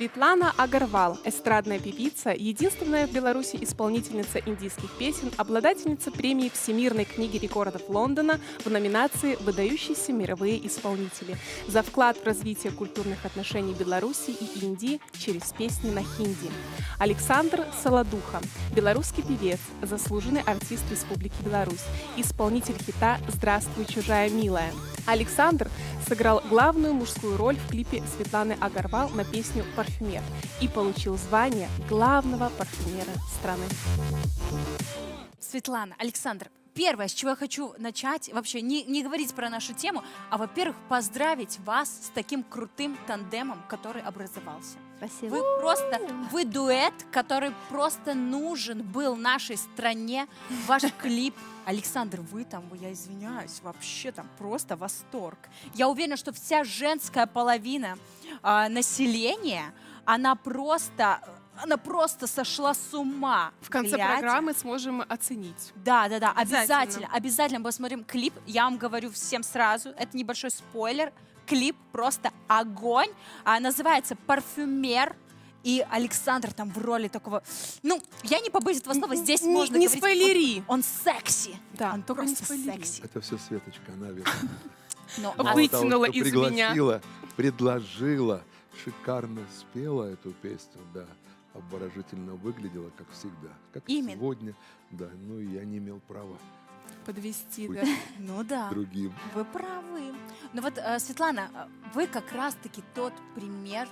Светлана Агарвал, эстрадная певица, единственная в Беларуси исполнительница индийских песен, обладательница премии Всемирной книги рекордов Лондона в номинации «Выдающиеся мировые исполнители» за вклад в развитие культурных отношений Беларуси и Индии через песни на хинди. Александр Солодуха, белорусский певец, заслуженный артист Республики Беларусь, исполнитель хита «Здравствуй, чужая милая». Александр сыграл главную мужскую роль в клипе Светланы Агарвал на песню «Парфюмер» и получил звание главного парфюмера страны. Светлана, Александр, первое, с чего я хочу начать, вообще не говорить про нашу тему, а, во-первых, поздравить вас с таким крутым тандемом, который образовался. Спасибо. Вы дуэт, который просто нужен был нашей стране. Ваш клип. Александр, вы там, я извиняюсь, вообще там просто восторг. Я уверена, что вся женская половина населения, она просто сошла с ума. В конце программы сможем оценить. Да, обязательно посмотрим клип. Я вам говорю всем сразу, это небольшой спойлер. Клип просто огонь. Называется «Парфюмер». И Александр там в роли такого... Ну, я не побоюсь этого слова, здесь можно не говорить... спойлери. Он секси. Да, он только не просто спойлери. секси. Это все Светочка, она Вытянула из меня. Предложила, шикарно спела эту песню, да, обворожительно выглядела, как всегда, как Именно. сегодня, да, ну и я не имел права Подвести, быть да. Ну да, другим. вы правы. Ну вот, Светлана, вы как раз-таки тот пример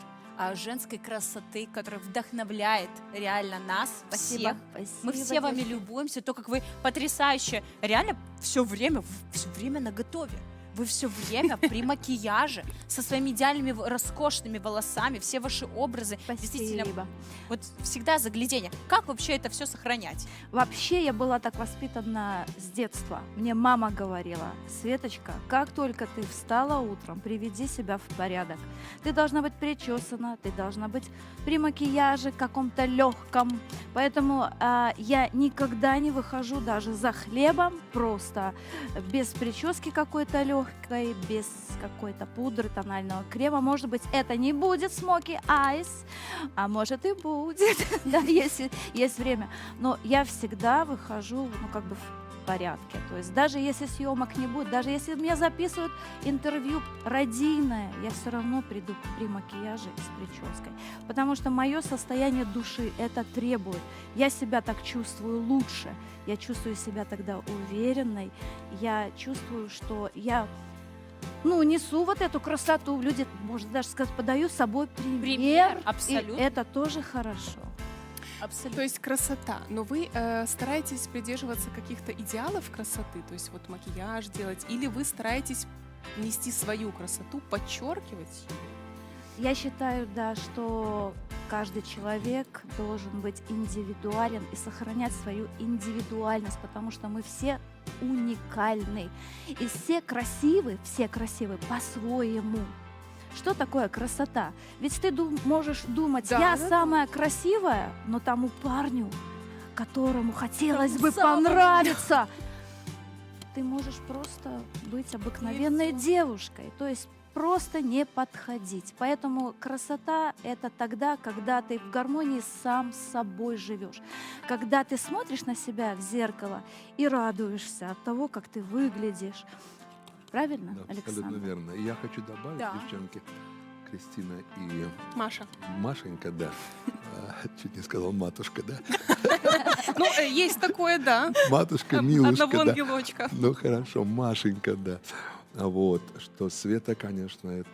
женской красоты, которая вдохновляет реально нас всех. Мы все вами любуемся, то, как вы потрясающе, реально все время наготове. Вы все время при макияже, со своими идеальными роскошными волосами, все ваши образы. Действительно, вот всегда заглядение. Как вообще это все сохранять? Вообще я была так воспитана с детства. Мне мама говорила: Светочка, как только ты встала утром, приведи себя в порядок. Ты должна быть причесана, ты должна быть при макияже каком-то легком. Поэтому я никогда не выхожу даже за хлебом, просто без прически какой-то легкой, без какой-то пудры, тонального крема. Может быть, это не будет смоки айс, а может и будет, да, если есть время. Но я всегда выхожу, в порядке. То есть даже если съемок не будет, даже если меня записывают интервью радийное, я все равно приду при макияже и с прической. Потому что мое состояние души это требует. Я себя так чувствую лучше. Я чувствую себя тогда уверенной. Я чувствую, что я несу вот эту красоту. Люди, можно даже сказать, подаю с собой пример. Абсолютно. И это тоже хорошо. Абсолютно. То есть красота. Но вы стараетесь придерживаться каких-то идеалов красоты, то есть вот макияж делать, или вы стараетесь нести свою красоту, подчеркивать? Я считаю, да, что каждый человек должен быть индивидуален и сохранять свою индивидуальность, потому что мы все уникальны. И все красивы по-своему. Что такое красота? Ведь ты можешь думать, я самая красивая, но тому парню, которому хотелось бы понравиться, ты можешь просто быть обыкновенной девушкой. То есть просто не подходить. Поэтому красота — это тогда, когда ты в гармонии сам с собой живешь. Когда ты смотришь на себя в зеркало и радуешься от того, как ты выглядишь. Правильно, Да, Александр? абсолютно верно. И я хочу добавить, Да. девчонки, Кристина и Маша. Машенька, да. Чуть не сказал матушка, да. Ну, есть такое, да. Матушка, милушка, Одного да. ангелочка. Ну хорошо, Машенька, да. Вот, что Света, конечно,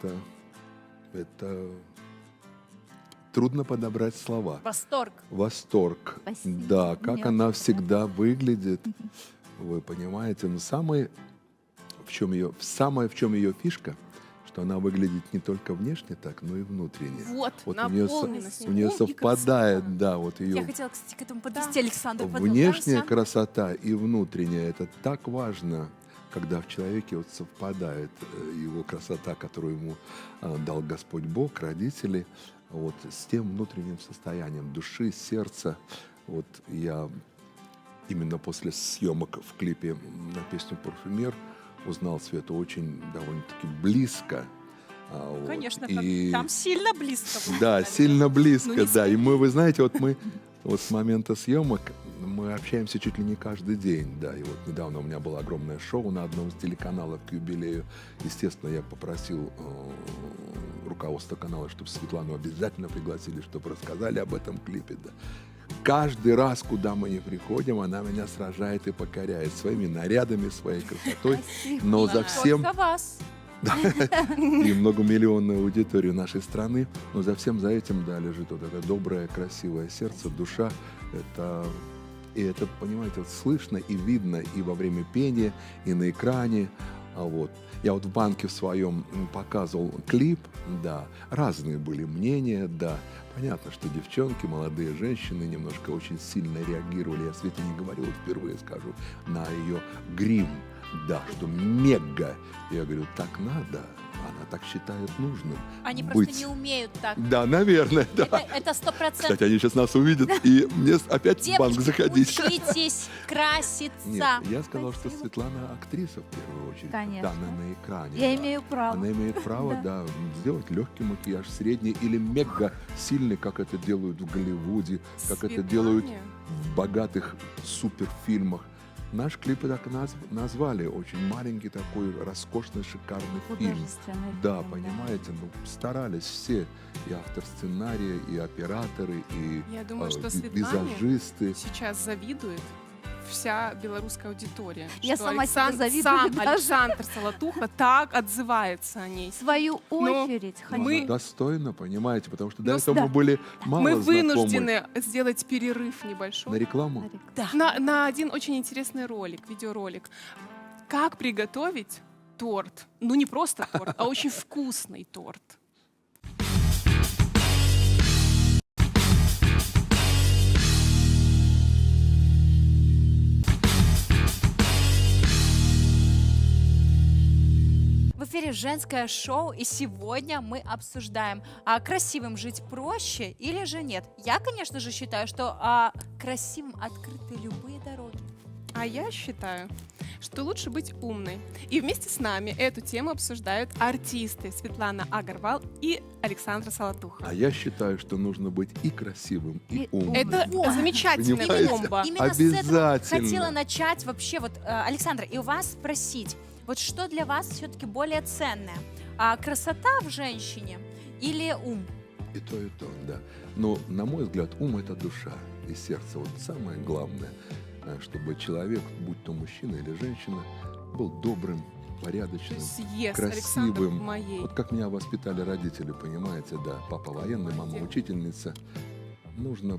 это трудно подобрать слова. Восторг. Восторг. Спасибо. Да, как Мне она тоже. всегда выглядит, вы понимаете, но самое, в чем ее фишка, что она выглядит не только внешне так, но и внутренне. Вот, Вот наполненность. у нее и совпадает, красота. да, вот Я ее хотела, кстати, к этому подвести, Александр. внешняя красота и внутренняя. Это так важно, когда в человеке вот совпадает его красота, которую ему дал Господь Бог, родители, вот, с тем внутренним состоянием души, сердца. Вот я именно после съемок в клипе на песню «Парфюмер» узнал Свету очень довольно-таки близко. Вот. Конечно, И- там сильно близко. вы Да, сказали. сильно близко, Ну, не да. И мы, вы знаете, вот с момента съемок мы общаемся чуть ли не каждый день, да. И вот недавно у меня было огромное шоу на одном из телеканалов к юбилею. Естественно, я попросил руководство канала, чтобы Светлану обязательно пригласили, чтобы рассказали об этом клипе, да. Каждый раз, куда мы не приходим, она меня сражает и покоряет своими нарядами, своей красотой. Спасибо. Но за Только всем вас. и многомиллионную аудиторию нашей страны, но за всем за этим, да, лежит вот это доброе, красивое сердце, душа. И это, понимаете, вот слышно и видно и во время пения, и на экране. Вот. Я вот в банке в своем показывал клип, да, разные были мнения, да. Понятно, что девчонки, молодые женщины немножко очень сильно реагировали. Я Свете не говорил, вот впервые скажу, на ее грим. Да, что мега. Я говорю, так надо. Она так считает нужным. Они быть. просто не умеют так. Да, наверное, да. Это 100%. Кстати, они сейчас нас увидят, и мне опять в банк Девочки, заходить. учитесь краситься. Нет, я сказал, что Спасибо. Светлана актриса в первую очередь. Конечно. Да, она на экране. Я да. имею право. Она имеет право, да, сделать легкий макияж, средний или мега сильный, как это делают в Голливуде, как это делают Светлане в богатых суперфильмах. Наш клип так назвали. Очень маленький такой, роскошный, шикарный фильм. Художественный Да, фильм, понимаете, ну, старались все. И автор сценария, и операторы, и Я думаю, что Светлане визажисты. сейчас завидует вся белорусская аудитория. Я что сама себе завидую сам даже. Александр Салатуха так отзывается о ней. В свою очередь хочу. мы- Достойно, понимаете, потому что до Ну, этого да. мы были мало Мы знакомы. вынуждены сделать перерыв На небольшой рекламу? Да. на один очень интересный ролик, видеоролик. Как приготовить торт? Ну, не просто торт, а очень вкусный торт. В эфире женское шоу, и сегодня мы обсуждаем, а красивым жить проще или же нет. Я, конечно же, считаю, что красивым открыты любые дороги. А я считаю, что лучше быть умной. И вместе с нами эту тему обсуждают артисты Светлана Агарвал и Александра Салатуха. А я считаю, что нужно быть и красивым, и И умным. Это Вот. замечательная Понимаете? бомба. Именно с этого Обязательно. хотела начать вообще, вот, Александра, и у вас спросить, вот что для вас все-таки более ценное? Красота в женщине или ум? И то, да. Но, на мой взгляд, ум — это душа и сердце. Вот самое главное, чтобы человек, будь то мужчина или женщина, был добрым, То порядочным, есть yes, Александр красивым. моей. Вот как меня воспитали родители, понимаете, да. Папа военный, мама Молодец. учительница. Нужно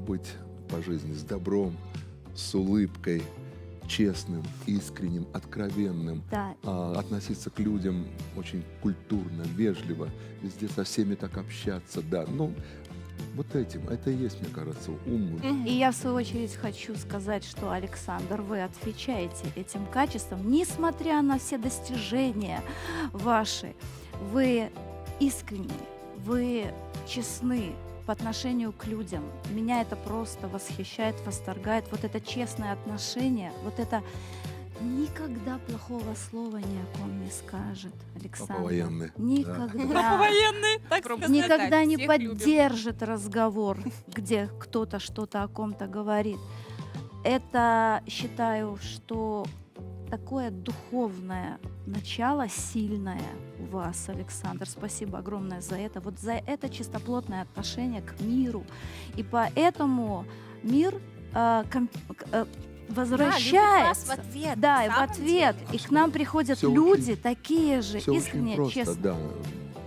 быть по жизни с добром, с улыбкой, честным, искренним, откровенным. Да, Относиться к людям очень культурно, вежливо, везде со всеми так общаться, да. Ну, вот этим, это и есть, мне кажется, ум. Мгм. и я в свою очередь хочу сказать, что, Александр, вы отвечаете этим качеством, несмотря на все достижения ваши. Вы искренни, вы честны по отношению к людям. Меня это просто восхищает, восторгает. Вот это честное отношение, вот это никогда плохого слова ни о ком не скажет, Александр. Папа военный. Никогда. Военный, так Пробуй. сказать. Никогда не всех любим. поддержит разговор, где кто-то что-то о ком-то говорит. Это, считаю, что такое духовное начало сильное у вас, Александр. Спасибо огромное за это. Вот за это чистоплотное отношение к миру. И поэтому мир возвращается. Да, любит вас в ответ. Да, на и в самом ответ. деле. И к нам приходят Всё люди очень- такие же, Все очень искренние, просто, честные. да.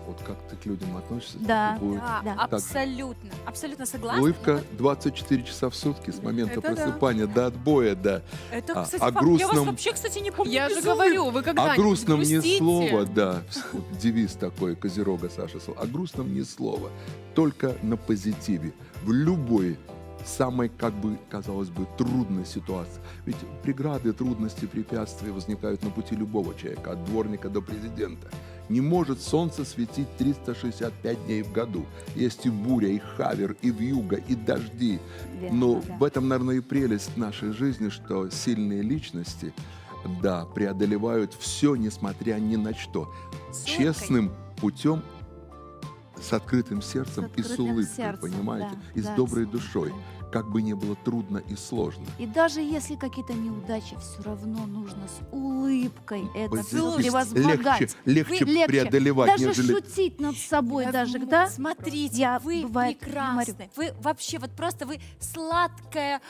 Вот как ты к людям относишься, Да. так и будет. Да, Да. абсолютно, абсолютно согласна. Улыбка 24 часа в сутки с момента Это да. просыпания до отбоя, да. Это, А- кстати, о факт. Я вас грустном- вообще, кстати, не помню. Я же без говорю, вы О когда-нибудь грустном ни грустите? слова, да. Вот девиз такой Козерога Саша сказал. О грустном ни слова, только на позитиве. В любой самой, как бы, казалось бы, трудной ситуации. Ведь преграды, трудности, препятствия возникают на пути любого человека, от дворника до президента. Не может солнце светить 365 дней в году. Есть и буря, и хавер, и вьюга, и дожди. Верно, Но да. в этом, наверное, и прелесть нашей жизни, что сильные личности, да, преодолевают все, несмотря ни на что. Ссылкой. Честным путем с открытым сердцем и с открытым улыбкой, сердцем, понимаете? да, И с да, доброй с душой. улыбкой. Как бы ни было трудно и сложно. И даже если какие-то неудачи, все равно нужно с улыбкой это все Слушайте, превозмогать. легче Легче. преодолевать, Даже нежели... шутить над собой, Я даже, думаю, да? Смотрите, Я, вы бывает, прекрасны. Вы вообще, вот просто вы сладкая,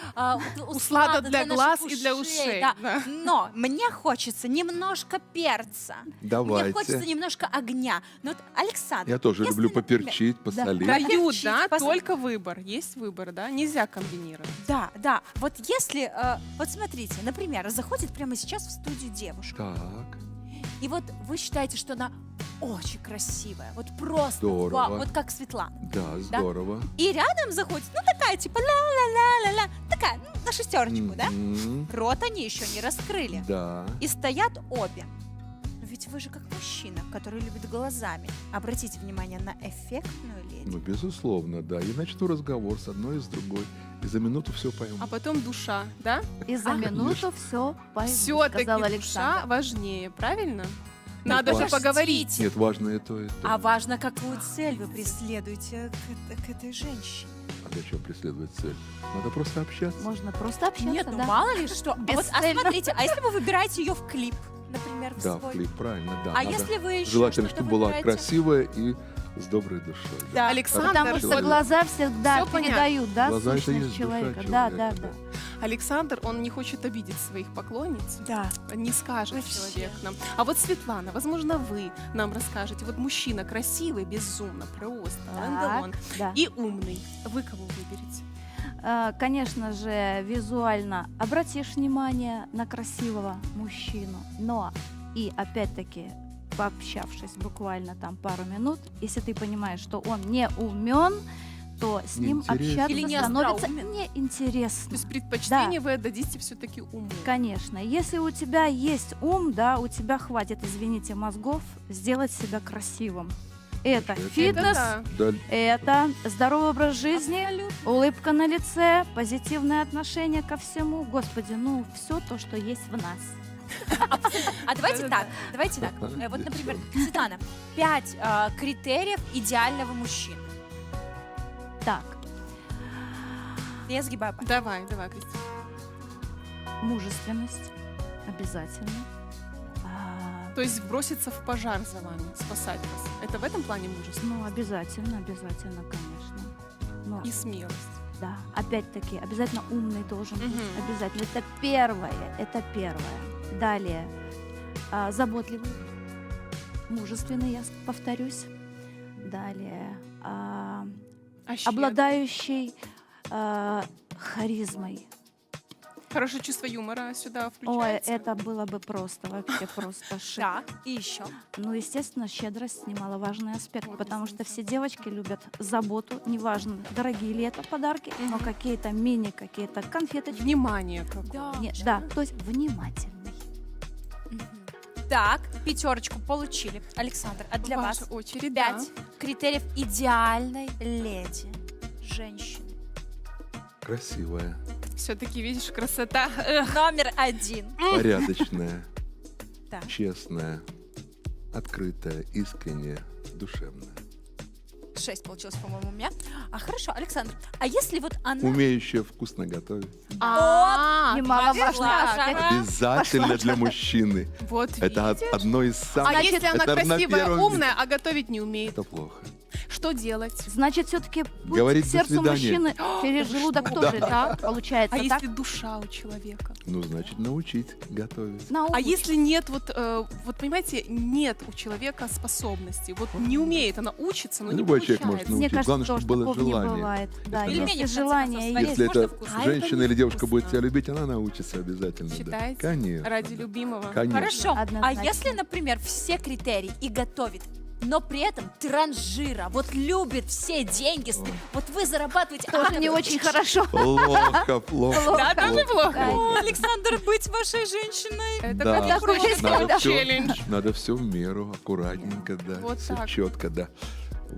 Услада для глаз наших и для ушей, да. да. Но мне хочется немножко перца. Мне Давайте. хочется немножко огня. Ну вот, Александр, Я тоже если, люблю например, поперчить, посолить. Дают, Поперчить, да, пос- только выбор. Есть выбор, да, нельзя комбинировать. Да. Вот если, вот смотрите, например, заходит прямо сейчас в студию девушка, Так, и вот вы считаете, что она очень красивая, вот просто Здорово. вау, вот как Светлана. да, здорово. И рядом заходит, ну такая, типа ла-ла-ла-ла-ла, такая, ну, на шестерочку, да? Мгм. Рот они еще не раскрыли. Да. И стоят обе. Но ведь вы же как мужчина, который любит глазами. Обратите внимание на эффектную леди. Ну, безусловно, да. Я начну разговор с одной и с другой. И за минуту все пойму. А потом душа, да? И за минуту все пойму, Все-таки сказал душа Александр. важнее, правильно? Ну, Надо же важно. поговорить. Нет, важно и то, и то. А важно, какую цель вы преследуете к этой женщине. А для чего преследовать цель? Надо просто общаться. Можно просто общаться, Нет, ну да. мало ли что. А вот, а Бесцельно. смотрите, а если вы выбираете ее в клип, например, в Да, свой? в клип, правильно, да. А надо. если вы еще Желательно, что-то чтобы была выбираете? красивая и с доброй душой. Да. Да. Александр, Потому что Человек. глаза всегда Всё понятно. передают, да, Глаза — это и сущность есть душа человека. Да, да, человека, да. Александр, он не хочет обидеть своих поклонниц. Да. Не скажет Вообще. человек нам. А вот Светлана, возможно, вы нам расскажете. Вот мужчина красивый, безумно, просто, Лэнделон, Да. и умный. Вы кого выберете? Конечно же, визуально обратишь внимание на красивого мужчину, но и опять-таки пообщавшись буквально там пару минут, если ты понимаешь, что он не умен, то с ним Неинтересно. общаться Или не становится остроумен. неинтересно. То есть предпочтение вы отдадите все-таки уму. Конечно, если у тебя есть ум, да, у тебя хватит, извините, мозгов сделать себя красивым. Это Это фитнес, да. Да, это здоровый образ жизни, улыбка на лице, позитивное отношение ко всему. Господи, ну все то, что есть в нас. А давайте Да-да-да. так, давайте так. Вот, например, Светлана, 5 критериев идеального мужчины. Так, Я сгибаю пальцы. Давай, Кристина. мужественность обязательно. То есть броситься в пожар за вами, спасать вас. Это в этом плане мужество Ну, обязательно, конечно. Но, и смелость. да, опять-таки, обязательно умный должен быть. Мгм. Обязательно. Это первое. Далее, заботливый, мужественный, я повторюсь. Далее, А щедрый? обладающий харизмой. Хорошее чувство юмора сюда Ой, включается. это было бы просто, вообще просто шик. Так, и еще. Ну, естественно, щедрость немаловажный аспект, Вот, потому что действительно. все девочки любят заботу, неважно, дорогие ли это подарки, но Мгм. какие-то мини, какие-то конфеточки. Внимание какое. Да. Да, то есть внимательный. Так, 5 получили. Александр, а для Ваша вас очередь, 5 критериев идеальной леди, женщины. красивая, Все-таки, видишь, красота. Номер 1. порядочная, Так. честная, открытая, искренняя, душевная. 6 получилось, по-моему, у меня. А хорошо, Александр, а если вот она... Умеющая вкусно готовить. Немаловажный пошла аспект. жара. Обязательно для мужчины. Вот Это видите? одно из А самых... если она это на красивая, первом умная, а готовить не умеет? Это плохо. Что делать? Значит, все-таки путь Говорить к до сердцу свидания. мужчины через желудок что? тоже, Да. так? Получается, А так? если душа у человека? Ну, значит, научить готовить. А Научишь. если нет, вот понимаете, нет у человека способностей, вот не умеет, она учится, но не Любой человек получается. может Мне научить. кажется, Главное, тоже чтобы было такого не желание. бывает. Да, Это если да. Пельмени, в конце желание концов, есть. сварить Если можно это вкусно? А это женщина или девушка будет невкусно. тебя любить, она научится обязательно. да. Считаете? Конечно. Ради любимого. Конечно. Хорошо, а Однозначно. если, например, все критерии и готовит, но при этом транжира, вот любит все деньги, вот вы зарабатываете... Тоже не очень хорошо. Плохо, плохо. Да, тоже плохо. О, Александр, быть вашей женщиной. Это Да. как Такой просто Надо всё- челлендж. Надо все в меру, аккуратненько, да. Вот все так. четко, да.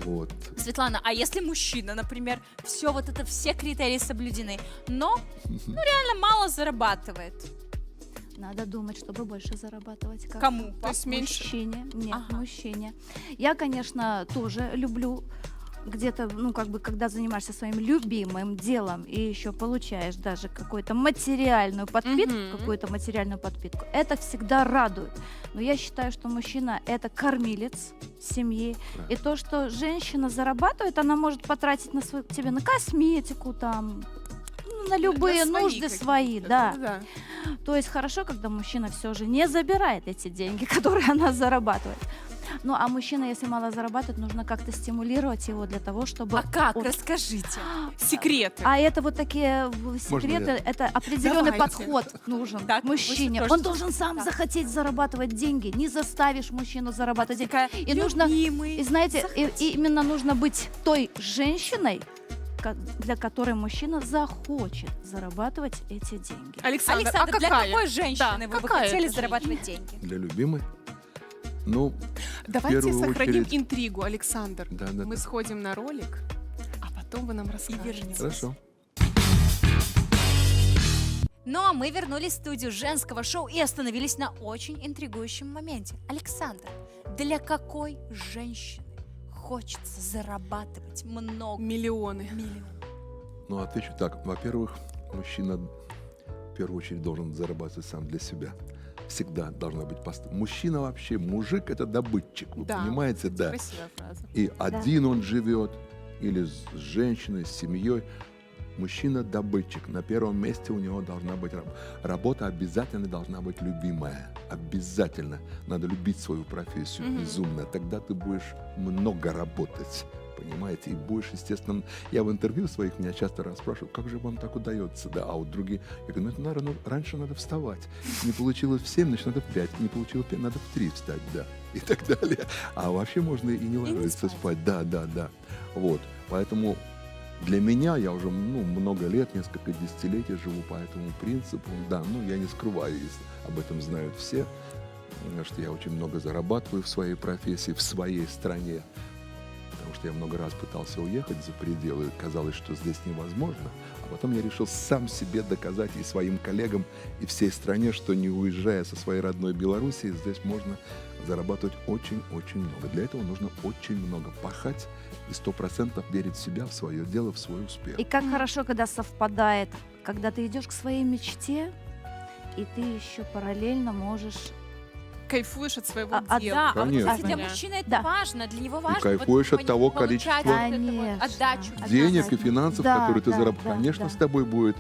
Вот. Светлана, а если мужчина, например, все все критерии соблюдены, но реально мало зарабатывает? Надо думать, чтобы больше зарабатывать. Как Кому? То есть меньше? Мужчине. Нет, Ага. мужчине. Я, конечно, тоже люблю где-то, ну, как бы, когда занимаешься своим любимым делом и еще получаешь даже какую-то материальную подпитку, Мгм. какую-то материальную подпитку, это всегда радует. Но я считаю, что мужчина — это кормилец семьи. И то, что женщина зарабатывает, она может потратить на тебе на косметику, там, ну, на любые На нужды какие-то, свои, да. да. То есть хорошо, когда мужчина все же не забирает эти деньги, которые она зарабатывает. Ну, а мужчина, если мало зарабатывает, нужно как-то стимулировать его для того, чтобы... А как? он- Расскажите. Секреты. А это вот такие секреты, я? это определенный Давайте. подход нужен Так, к мужчине. вы тоже Он должен сам да. захотеть зарабатывать деньги. Не заставишь мужчину зарабатывать деньги. Такая, И нужно, любимый. и знаете, и именно нужно быть той женщиной, для которой мужчина захочет зарабатывать эти деньги. Александр, Александр, а для какая? какой женщины Да, вы бы какая хотели это зарабатывать деньги? Для любимой? Ну, Давайте первую сохраним очередь- интригу, Александр. да, да, Мы да. сходим на ролик, а потом вы нам расскажете. вернетесь. Хорошо. Ну а мы вернулись в студию женского шоу и остановились на очень интригующем моменте. Александр, для какой женщины хочется зарабатывать много Миллионы. миллионов? Ну, отвечу так. Во-первых, мужчина в первую очередь должен зарабатывать сам для себя. Всегда должна быть мужчина вообще, мужик — это добытчик, вы Да. понимаете, да. Красивая фраза. И один он живет, или с женщиной, с семьей. Мужчина добытчик. На первом месте у него должна быть работа, обязательно должна быть любимая. Обязательно. Надо любить свою профессию безумно. Тогда ты будешь много работать. Понимаете? И будешь, естественно... Я в интервью своих меня часто расспрашивают, как же вам так удается? Да, а вот другие... Я говорю, ну это, наверное, раньше надо вставать. Не получилось в 7, значит, надо в 5. Не получилось в 5, надо в 3 встать, да. И так далее. А вообще можно и не ложиться спать. Да, да, да. Вот. Поэтому для меня, я уже много лет, несколько десятилетий живу по этому принципу. Да, я не скрываю, если об этом знают все, что я очень много зарабатываю в своей профессии, в своей стране. Потому что я много раз пытался уехать за пределы, казалось, что здесь невозможно. А потом я решил сам себе доказать и своим коллегам, и всей стране, что не уезжая со своей родной Белоруссии, здесь можно зарабатывать очень-очень много. Для этого нужно очень много пахать и 100% верить в себя, в свое дело, в свой успех. И как хорошо, когда совпадает, когда ты идешь к своей мечте, и ты еще параллельно можешь... Кайфуешь от своего А, дела. Да, а вот, Конечно. кстати, для мужчины это Да. важно, для него важно. кайфуешь вот от того получать количества вот эту вот Конечно. отдачу. Денег и Однозначно. финансов, Да, которые ты да, заработаешь. да, Конечно, да. с тобой будет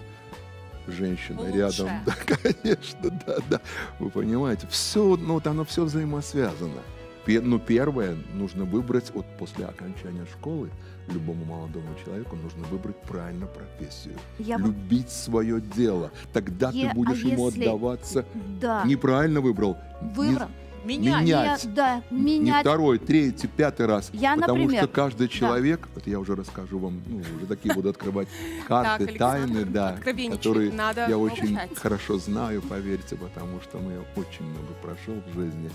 женщина Лучше. рядом. Да, конечно, да, да. Вы понимаете, все, оно все взаимосвязано. Первое, нужно выбрать, после окончания школы, любому молодому человеку нужно выбрать правильно профессию. Я бы- Любить свое дело. Тогда ты будешь ему если- отдаваться. Да, Неправильно выбрал. выбрал. Менять. Менять. Менять. Не второй, третий, пятый раз. Я, потому например, что каждый человек, вот я уже расскажу вам, уже такие буду открывать карты, Так, тайны, Александр, да, откровенничать которые надо я очень молчать. хорошо знаю, поверьте, потому что я очень много прошел в жизни.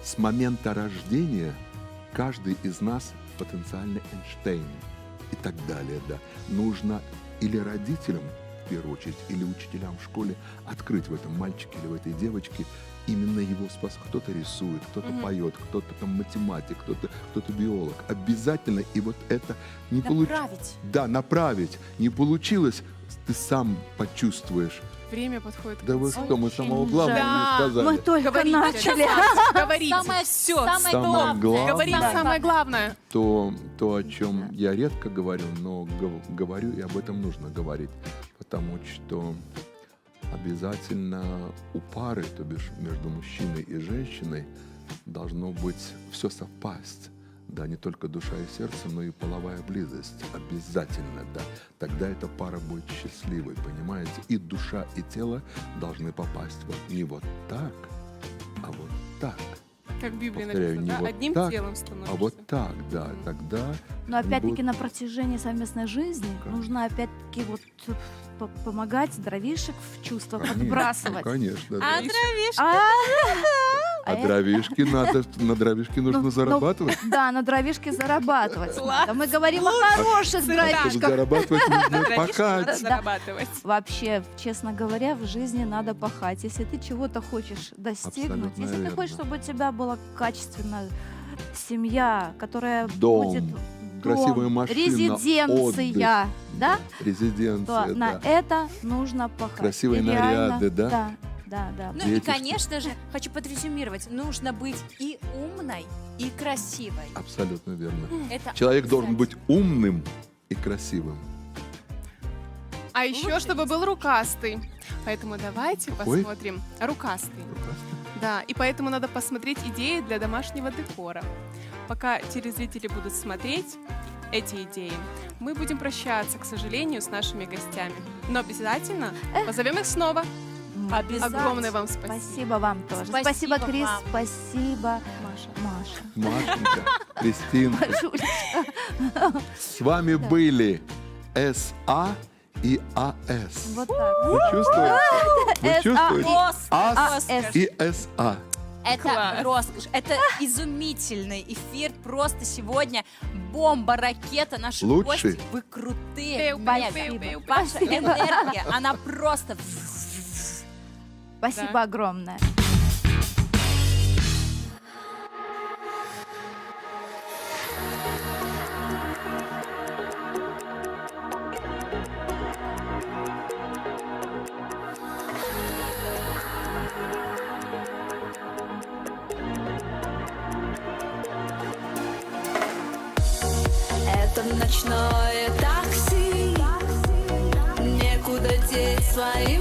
С момента рождения каждый из нас потенциальный Эйнштейн и так далее, да. Нужно или родителям, в первую очередь, или учителям в школе открыть в этом мальчике или в этой девочке именно его способность. Кто-то рисует, кто-то поет, кто-то там математик, кто-то биолог. Обязательно, и вот это не получилось. Направить. Да, направить. Не получилось, ты сам почувствуешь. Время подходит к Да вы концу. что, мы самого главного жаль. не сказали. Мы только Говорите, начали. Говорите. Самое Все. самое Самое главное. главное. Говорите Да. самое главное. То, о чем я редко говорю, но говорю, и об этом нужно говорить. Потому что обязательно у пары, то бишь между мужчиной и женщиной, должно быть все совпасть. Да, не только душа и сердце, но и половая близость. Обязательно, да. Тогда эта пара будет счастливой, понимаете? И душа, и тело должны попасть не вот так, а вот так. Как в Библии Повторяю, написано, не да? вот Одним так, телом становишься. А вот так, да. Тогда Но опять-таки будет- на протяжении совместной жизни Конечно. нужно опять-таки помогать дровишек в чувства Конечно, подбрасывать. Конечно, да. А дровишки. А, А дровишки надо, на дровишки нужно зарабатывать. Да, на дровишке зарабатывать. Класс. Да, мы говорим о хороших Цитата. Чтобы дровишках. зарабатывать, нужно Дровишки надо пахать. зарабатывать. Вообще, честно говоря, в жизни надо пахать. Если ты чего-то хочешь достигнуть, Абсолютно если ты верно. хочешь, чтобы у тебя была качественная семья, которая Дом, будет красивая машина, резиденция, да, то Резиденция, на да. это нужно пахать. Красивые И реально, наряды, да? Да, да, да. Ну и, Детишки. конечно же, хочу подрезюмировать, нужно быть и умной, и красивой. Абсолютно верно. Это Человек должен обязательно. быть умным и красивым. А еще, чтобы был рукастый. Поэтому давайте Какой? посмотрим. Рукастый. Прекрасно. Да, и поэтому надо посмотреть идеи для домашнего декора. Пока телезрители будут смотреть эти идеи, мы будем прощаться, к сожалению, с нашими гостями. Но обязательно позовем их снова. Обязательно. Огромное вам спасибо. Спасибо вам тоже. Спасибо Спасибо, Крис. вам. Спасибо, Маша. Маша. Машенька, Кристинка, Машулечка. с вами были СА и АС. Вот так. Вы чувствуете? Вы СА чувствуете? АС АС. и СА. Это Класс. роскошь, это изумительный эфир. Просто сегодня бомба, ракета, наши Лучший. гости. Вы крутые. Пеу, Нет, пеу, пеу, пеу. Ваша энергия, она просто... Спасибо Да. огромное. Это ночное такси, некуда деть свои